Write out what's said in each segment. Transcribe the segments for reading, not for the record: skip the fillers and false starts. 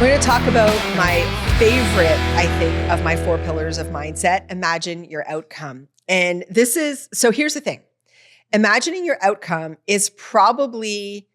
We're going to talk about my favorite, I think, of my 4 pillars of mindset, imagine your outcome. And here's the thing. Imagining your outcome is probably,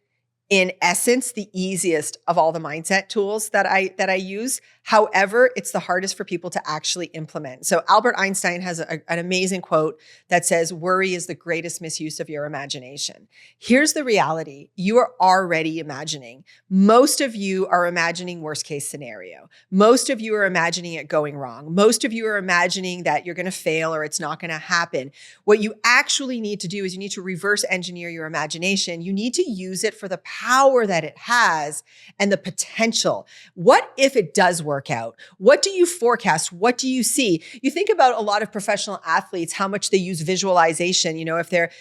in essence, the easiest of all the mindset tools that I use. However, it's the hardest for people to actually implement. So Albert Einstein has an amazing quote that says, worry is the greatest misuse of your imagination. Here's the reality. You are already imagining. Most of you are imagining worst case scenario. Most of you are imagining it going wrong. Most of you are imagining that you're going to fail or it's not going to happen. What you actually need to do is you need to reverse engineer your imagination. You need to use it for the power that it has and the potential. What if it does work out? What do you forecast? What do you see? You think about a lot of professional athletes, how much they use visualization. If they're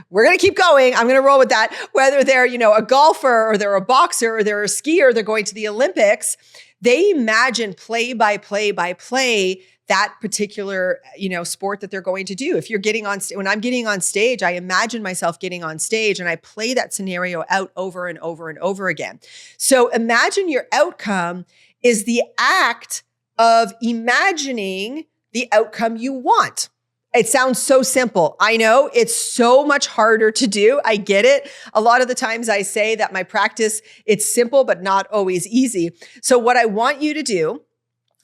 we're going to keep going. I'm going to roll with that. Whether they're, a golfer or they're a boxer or they're a skier, they're going to the Olympics. They imagine play by play by play that particular, sport that they're going to do. If you're getting on, when I'm getting on stage, I imagine myself getting on stage and I play that scenario out over and over and over again. So imagine your outcome is the act of imagining the outcome you want. It sounds so simple. I know it's so much harder to do. I get it. A lot of the times I say that my practice, it's simple, but not always easy. So what I want you to do,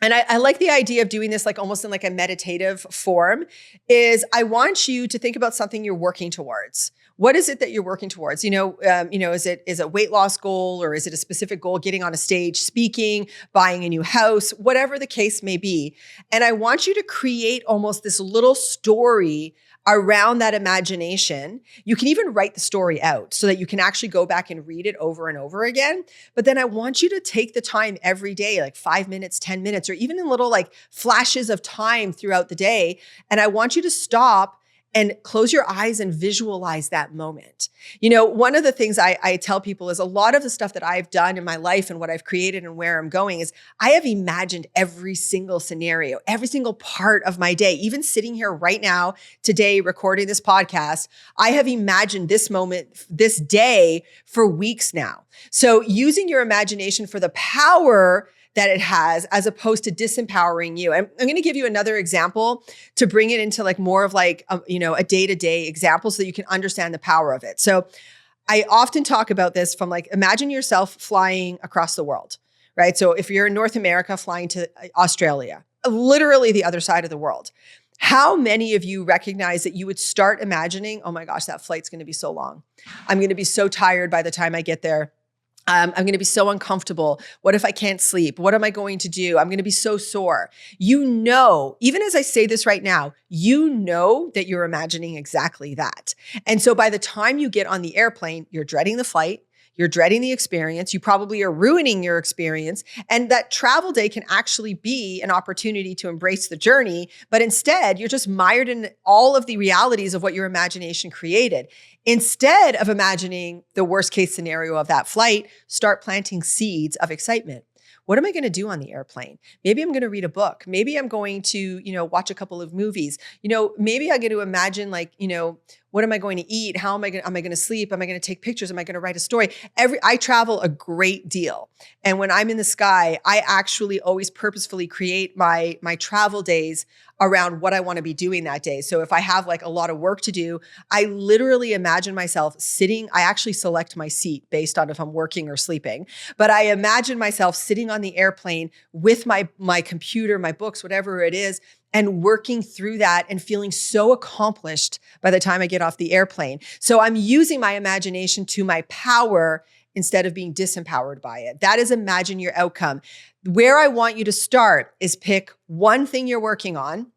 and I like the idea of doing this like almost in like a meditative form, is I want you to think about something you're working towards. What is it that you're working towards? Is it a weight loss goal, or is it a specific goal, getting on a stage, speaking, buying a new house, whatever the case may be. And I want you to create almost this little story around that imagination. You can even write the story out so that you can actually go back and read it over and over again. But then I want you to take the time every day, like 5 minutes, 10 minutes, or even in little like flashes of time throughout the day. And I want you to stop and close your eyes and visualize that moment. One of the things I tell people is a lot of the stuff that I've done in my life and what I've created and where I'm going is I have imagined every single scenario, every single part of my day. Even sitting here right now, today, recording this podcast, I have imagined this moment, this day for weeks now. So using your imagination for the power that it has, as opposed to disempowering you. I'm going to give you another example to bring it into like more of like, a day-to-day example so that you can understand the power of it. So I often talk about this from like, imagine yourself flying across the world, right? So if you're in North America, flying to Australia, literally the other side of the world. How many of you recognize that you would start imagining, oh my gosh, that flight's going to be so long. I'm going to be so tired by the time I get there. I'm going to be so uncomfortable. What if I can't sleep? What am I going to do? I'm going to be so sore. Even as I say this right now, that you're imagining exactly that. And so by the time you get on the airplane, you're dreading the flight. You're dreading the experience. You probably are ruining your experience. And that travel day can actually be an opportunity to embrace the journey. But instead, you're just mired in all of the realities of what your imagination created. Instead of imagining the worst case scenario of that flight, start planting seeds of excitement. What am I going to do on the airplane? Maybe I'm going to read a book. Maybe I'm going to, watch a couple of movies. Maybe I'm going to imagine like, what am I going to eat? Am I going to sleep? Am I going to take pictures? Am I going to write a story? I travel a great deal. And when I'm in the sky, I actually always purposefully create my travel days around what I want to be doing that day. So if I have like a lot of work to do, I literally imagine myself sitting. I actually select my seat based on if I'm working or sleeping, but I imagine myself sitting on the airplane with my computer, my books, whatever it is, and working through that and feeling so accomplished by the time I get off the airplane. So I'm using my imagination to my power instead of being disempowered by it. That is imagine your outcome. Where I want you to start is pick one thing you're working on,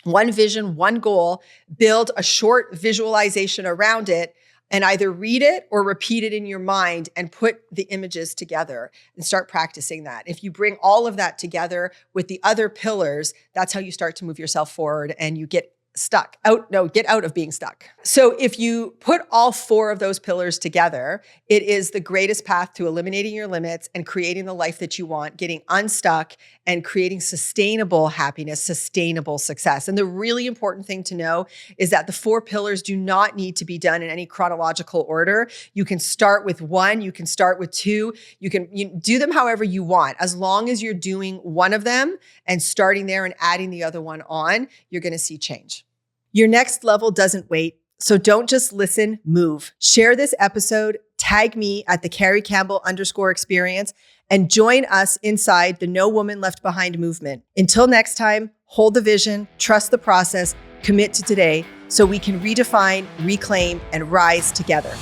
one vision, one goal, build a short visualization around it, and either read it or repeat it in your mind and put the images together and start practicing that. If you bring all of that together with the other pillars, that's how you start to move yourself forward and you get get out of being stuck. So if you put all 4 of those pillars together, it is the greatest path to eliminating your limits and creating the life that you want, getting unstuck and creating sustainable happiness, sustainable success. And the really important thing to know is that the 4 pillars do not need to be done in any chronological order. You can start with 1, you can start with 2, you do them however you want. As long as you're doing one of them and starting there and adding the other one on, you're going to see change. Your next level doesn't wait. So don't just listen, move. Share this episode, tag me at the Carrie Campbell _experience, and join us inside the No Woman Left Behind movement. Until next time, hold the vision, trust the process, commit to today so we can redefine, reclaim, and rise together.